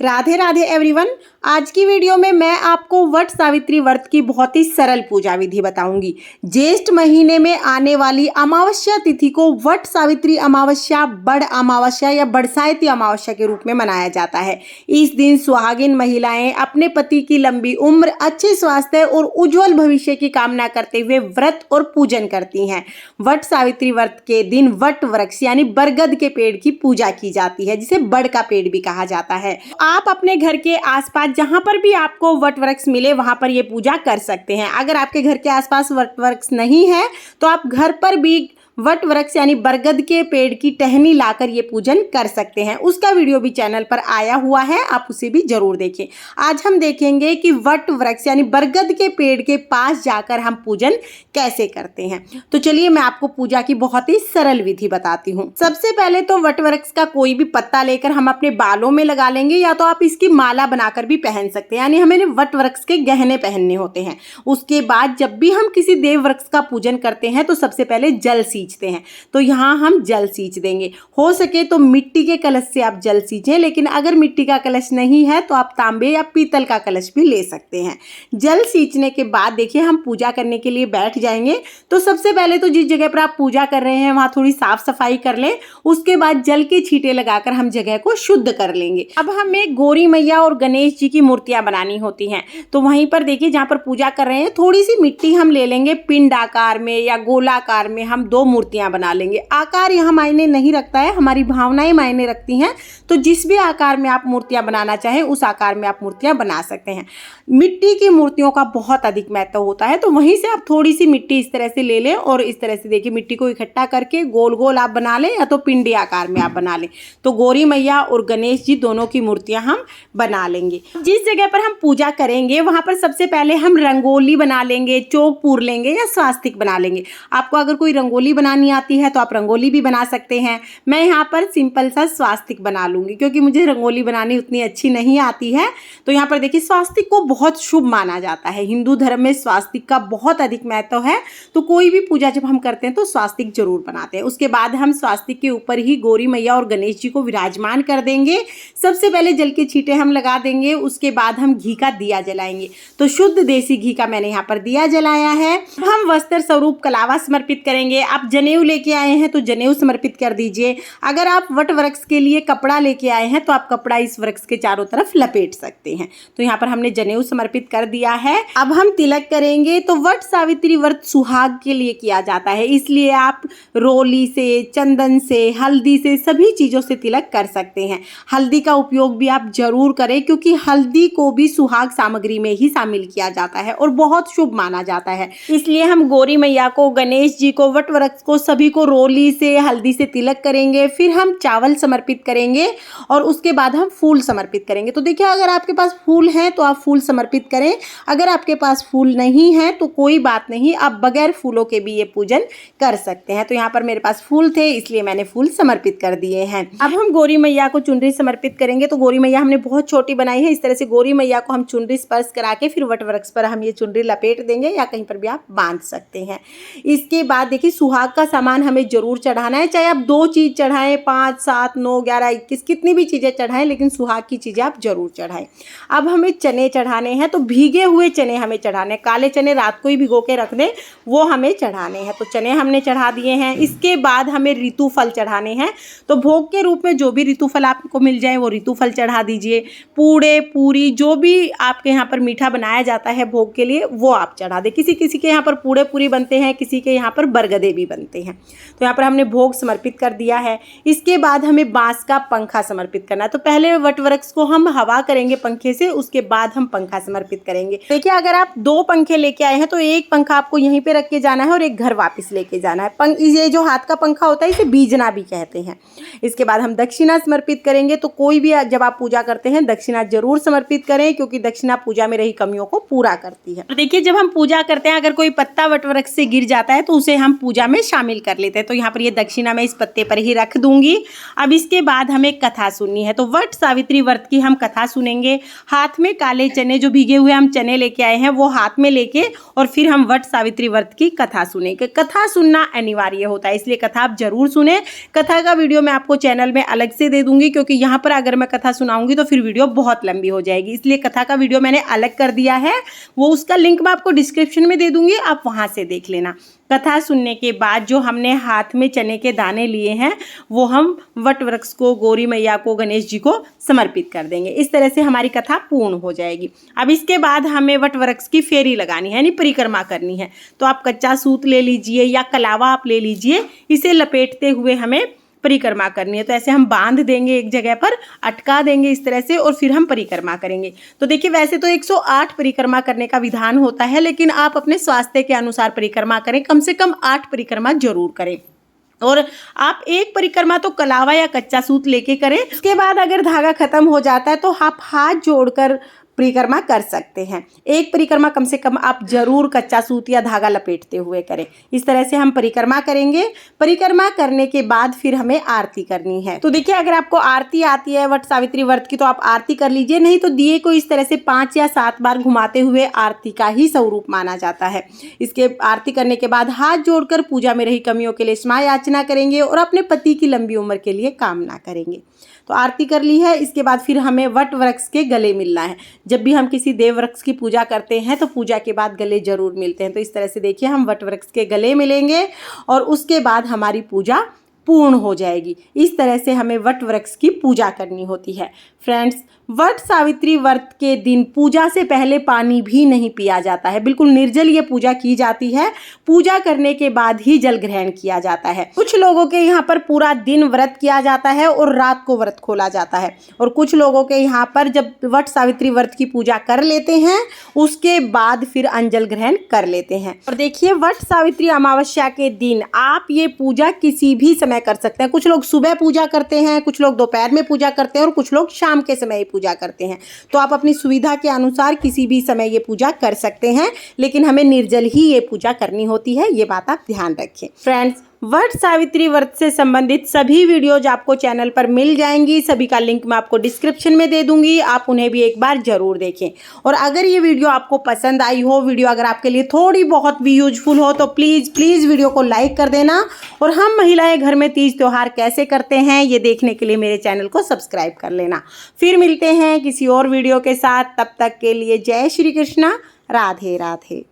Radhe Radhe everyone. आज की video में मैं आपको वट सावित्री व्रत की बहुत ही सरल पूजा विधि बताऊंगी। ज्येष्ठ महीने में आने वाली अमावस्या तिथि को वट सावित्री अमावस्या, बड़ अमावस्या या बरसाती अमावस्या के रूप में मनाया जाता है। इस दिन सुहागिन महिलाएं अपने पति की लंबी उम्र, अच्छे स्वास्थ्य और उज्जवल भविष्य की कामना करते हुए व्रत और पूजन करती हैं। वट सावित्री व्रत के दिन वट वृक्ष यानी बरगद के पेड़ की पूजा की जाती है, जिसे बड़ का पेड़ भी कहा जाता है। आप अपने घर के आसपास जहां पर भी आपको वट वृक्ष मिले वहां पर ये पूजा कर सकते हैं। अगर आपके घर के आसपास वट वृक्ष नहीं है तो आप घर पर भी वट वृक्ष यानी बरगद के पेड़ की टहनी लाकर ये पूजन कर सकते हैं। उसका वीडियो भी चैनल पर आया हुआ है, आप उसे भी जरूर देखें। आज हम देखेंगे कि वट वृक्ष यानी बरगद के पेड़ के पास जाकर हम पूजन कैसे करते हैं। तो चलिए मैं आपको पूजा की बहुत ही सरल विधि बताती हूँ। सबसे पहले तो वट वृक्ष का कोई भी पत्ता लेकर हम अपने बालों में लगा लेंगे, या तो आप इसकी माला बनाकर भी पहन सकते हैं, यानी हमें वट वृक्ष के गहने पहनने होते हैं। उसके बाद जब भी हम किसी देव वृक्ष का पूजन करते हैं तो सबसे पहले जल सींचते हैं। तो यहाँ हम जल सींच देंगे। हो सके तो मिट्टी के कलश से आप जल सींचें, लेकिन अगर मिट्टी का कलश नहीं है तो आप तांबे या पीतल का कलश भी ले सकते हैं। जल सींचने के बाद देखिए हम पूजा करने के लिए बैठ जाएंगे। तो सबसे पहले तो जिस जगह पर आप पूजा कर रहे हैं वहाँ थोड़ी साफ सफाई कर लें। उसके बाद जल के छींटे लगाकर हम जगह को शुद्ध कर लेंगे। अब हमें गौरी मैया और गणेश जी की मूर्तियां बनानी होती हैं। तो वहीं पर देखिए जहाँ पर पूजा कर रहे हैं थोड़ी सी मिट्टी हम ले लेंगे, पिंड आकार में या गोलाकार में हम दो मूर्तियां बना लेंगे। आकार यहाँ मायने नहीं रखता है, हमारी भावनाएं मायने रखती हैं। तो जिस भी आकार में आप मूर्तियां बनाना चाहें उस आकार में आप मूर्तियां बना सकते हैं। मिट्टी की मूर्तियों का बहुत अधिक महत्व होता है, तो वहीं से आप थोड़ी सी मिट्टी इस तरह से ले लें और इस तरह से देखिए मिट्टी को इकट्ठा करके गोल गोल आप बना लें, या तो पिंडी आकार में आप बना लें। तो गौरी मैया और गणेश जी दोनों की मूर्तियां हम बना लेंगे। जिस जगह पर हम पूजा करेंगे वहां पर सबसे पहले हम रंगोली बना लेंगे, चौक पूर लेंगे या स्वास्तिक बना लेंगे। आपको अगर कोई रंगोली बनानी आती है तो आप रंगोली भी बना सकते हैं। मैं यहाँ पर सिंपल सा स्वास्तिक बना लूंगी क्योंकि मुझे रंगोली बनानी उतनी अच्छी नहीं आती है। तो यहाँ पर देखिए स्वास्तिक को बहुत शुभ माना जाता है। हिंदू धर्म में स्वास्तिक का बहुत अधिक महत्व है। तो कोई भी पूजा जब हम करते हैं तो स्वास्तिक जरूर बनाते हैं। उसके बाद हम स्वास्तिक के ऊपर ही गौरी मैया और गणेश जी को विराजमान कर देंगे। सबसे पहले जल के छींटे हम लगा देंगे। उसके बाद हम घी का दिया जलाएंगे। तो शुद्ध देसी घी का मैंने यहाँ पर दिया जलाया है। हम वस्त्र स्वरूप कलावा समर्पित करेंगे। आप जनेऊ लेके आए हैं तो जनेऊ समर्पित कर दीजिए। अगर आप वट वृक्ष के लिए कपड़ा लेके आए हैं तो आप कपड़ा इस वृक्ष के चारों तरफ लपेट सकते हैं। तो यहाँ पर हमने जनेऊ समर्पित कर दिया है। अब हम तिलक करेंगे। तो वट सावित्री व्रत सुहाग के लिए किया जाता है, इसलिए आप रोली से, चंदन से, हल्दी से, सभी चीजों से तिलक कर सकते हैं। हल्दी का उपयोग भी आप जरूर करें क्योंकि हल्दी को भी सुहाग सामग्री में ही शामिल किया जाता है और बहुत शुभ माना जाता है। इसलिए हम गौरी मैया को, गणेश जी को, वट वृक्ष को, सभी को रोली से, हल्दी से तिलक करेंगे। फिर हम चावल समर्पित करेंगे और उसके बाद हम फूल समर्पित करेंगे। तो देखिए अगर आपके पास फूल है तो आप फूल समर्पित करें। अगर आपके पास फूल नहीं है तो कोई बात नहीं, आप बगैर फूलों के भी ये पूजन कर सकते हैं। तो यहाँ पर मेरे पास फूल थे इसलिए मैंने फूल समर्पित कर दिए हैं। अब हम गौरी मैया को चुनरी समर्पित करेंगे। तो गौरी मैया हमने बहुत छोटी बनाई है। इस तरह से गौरी मैया को हम चुनरी स्पर्श करा के फिर वट वृक्ष पर हम ये चुनरी लपेट देंगे, या कहीं पर भी आप बांध सकते हैं। इसके बाद देखिए सुहाग का सामान हमें जरूर चढ़ाना है। चाहे आप 2 चीज चढ़ाएं, 5, 7, 9, 11, 21 कितनी भी चीजें चढ़ाएं, लेकिन सुहाग की चीजें आप जरूर चढ़ाएं। अब हमें चने चढ़ाने हैं। तो भीगे हुए चने हमें चढ़ाने, काले चने रात को ही भिगो के रख दें, वो हमें चढ़ाने हैं। तो चने हमने चढ़ा दिए हैं। इसके बाद हमें ऋतु फल चढ़ाने हैं। तो भोग के रूप में जो भी ऋतु फल आपको मिल जाए वो ऋतु फल चढ़ा दीजिए। पूड़े, पूरी, जो भी आपके यहाँ पर मीठा बनाया जाता है भोग के लिए वो आप चढ़ा दें। किसी किसी के यहाँ पर पूड़े पूरी बनते हैं, किसी के यहाँ पर बरगदे भी बनते हैं। तो यहाँ पर हमने भोग समर्पित कर दिया है। इसके बाद हमें बांस का पंखा समर्पित करना है। तो पहले वट वृक्ष को हम हवा करेंगे पंखे से, उसके बाद हम पंखा समर्पित करेंगे। देखिए अगर आप 2 पंखे लेके आए हैं तो एक पंखा आपको यहीं पे रख के जाना है और एक घर वापस लेके जाना है। ये जो हाथ का पंखा होता है इसे बीजना भी कहते हैं। इसके बाद हम दक्षिणा समर्पित करेंगे। तो कोई भी जब आप पूजा करते हैं दक्षिणा जरूर समर्पित करें क्योंकि दक्षिणा पूजा में रही कमियों को पूरा करती है। तो देखिए जब हम पूजा करते हैं अगर कोई पत्ता वट वृक्ष से गिर जाता है तो उसे हम पूजा में शामिल कर लेते हैं। तो यहाँ पर ये दक्षिणा मैं इस पत्ते पर ही रख दूंगी। अब इसके बाद हमें कथा सुननी है, तो वट सावित्री व्रत की हम कथा सुनेंगे। हाथ में काले चने, जो भीगे हुए हम चने लेके आए हैं वो हाथ में लेके, और फिर हम वट सावित्री व्रत की कथा सुनेंगे। कथा सुनना अनिवार्य होता है, इसलिए कथा आप जरूर सुने। कथा का वीडियो मैं आपको चैनल में अलग से दे दूंगी, क्योंकि यहाँ पर अगर मैं कथा सुनाऊंगी तो फिर वीडियो बहुत लंबी हो जाएगी, इसलिए कथा का वीडियो मैंने अलग कर दिया है। वो उसका लिंक मैं आपको डिस्क्रिप्शन में दे दूंगी, आप वहां से देख लेना। कथा सुनने के बाद जो हमने हाथ में चने के दाने लिए हैं वो हम वट वृक्ष को, गौरी मैया को, गणेश जी को समर्पित कर देंगे। इस तरह से हमारी कथा पूर्ण हो जाएगी। अब इसके बाद हमें वट वृक्ष की फेरी लगानी है, यानी परिक्रमा करनी है। तो आप कच्चा सूत ले लीजिए या कलावा आप ले लीजिए, इसे लपेटते हुए हमें परिक्रमा करनी है। तो ऐसे हम बांध देंगे, एक जगह पर अटका देंगे इस तरह से, और फिर हम परिक्रमा करेंगे। तो देखिए, वैसे तो 108 परिक्रमा करने का विधान होता है, लेकिन आप अपने स्वास्थ्य के अनुसार परिक्रमा करें, कम से कम 8 परिक्रमा जरूर करें। और आप एक परिक्रमा तो कलावा या कच्चा सूत लेके करें। उसके बाद अगर धागा खत्म हो जाता है तो आप हाथ जोड़कर परिक्रमा कर सकते हैं। एक परिक्रमा कम से कम आप जरूर कच्चा सूत या धागा लपेटते हुए करें। इस तरह से हम परिक्रमा करेंगे। परिक्रमा करने के बाद फिर हमें आरती करनी है। तो देखिए, अगर आपको आरती आती है वट सावित्री व्रत की तो आप आरती कर लीजिए, नहीं तो दिए को इस तरह से 5 या 7 बार घुमाते हुए आरती का ही स्वरूप माना जाता है। इसके आरती करने के बाद हाथ जोड़कर पूजा में रही कमियों के लिए क्षमा याचना करेंगे और अपने पति की लंबी उम्र के लिए कामना करेंगे। तो आरती कर ली है। इसके बाद फिर हमें वट वृक्ष के गले मिलना है। जब भी हम किसी देव वृक्ष की पूजा करते हैं तो पूजा के बाद गले जरूर मिलते हैं। तो इस तरह से देखिए, हम वट वृक्ष के गले मिलेंगे और उसके बाद हमारी पूजा पूर्ण हो जाएगी। इस तरह से हमें वट वृक्ष की पूजा करनी होती है। फ्रेंड्स, वट सावित्री व्रत के दिन पूजा से पहले पानी भी नहीं पिया जाता है, बिल्कुल निर्जल ये पूजा की जाती है। पूजा करने के बाद ही जल ग्रहण किया जाता है। कुछ लोगों के यहाँ पर पूरा दिन व्रत किया जाता है और रात को व्रत खोला जाता है, और कुछ लोगों के यहाँ पर जब वट सावित्री व्रत की पूजा कर लेते हैं उसके बाद फिर अंजल ग्रहण कर लेते हैं। और देखिए, वट सावित्री अमावस्या के दिन आप ये पूजा किसी भी समय कर सकते हैं। कुछ लोग सुबह पूजा करते हैं, कुछ लोग दोपहर में पूजा करते हैं और कुछ लोग शाम के समय पूजा करते हैं। तो आप अपनी सुविधा के अनुसार किसी भी समय ये पूजा कर सकते हैं, लेकिन हमें निर्जल ही ये पूजा करनी होती है, ये बात आप ध्यान रखें। फ्रेंड्स, वट सावित्री व्रत से संबंधित सभी वीडियोज आपको चैनल पर मिल जाएंगी। सभी का लिंक मैं आपको डिस्क्रिप्शन में दे दूंगी, आप उन्हें भी एक बार जरूर देखें। और अगर ये वीडियो आपको पसंद आई हो, वीडियो अगर आपके लिए थोड़ी बहुत भी यूजफुल हो, तो प्लीज़ वीडियो को लाइक कर देना। और हम महिलाएं घर में तीज त्योहार कैसे करते हैं ये देखने के लिए मेरे चैनल को सब्सक्राइब कर लेना। फिर मिलते हैं किसी और वीडियो के साथ, तब तक के लिए जय श्री कृष्णा, राधे राधे।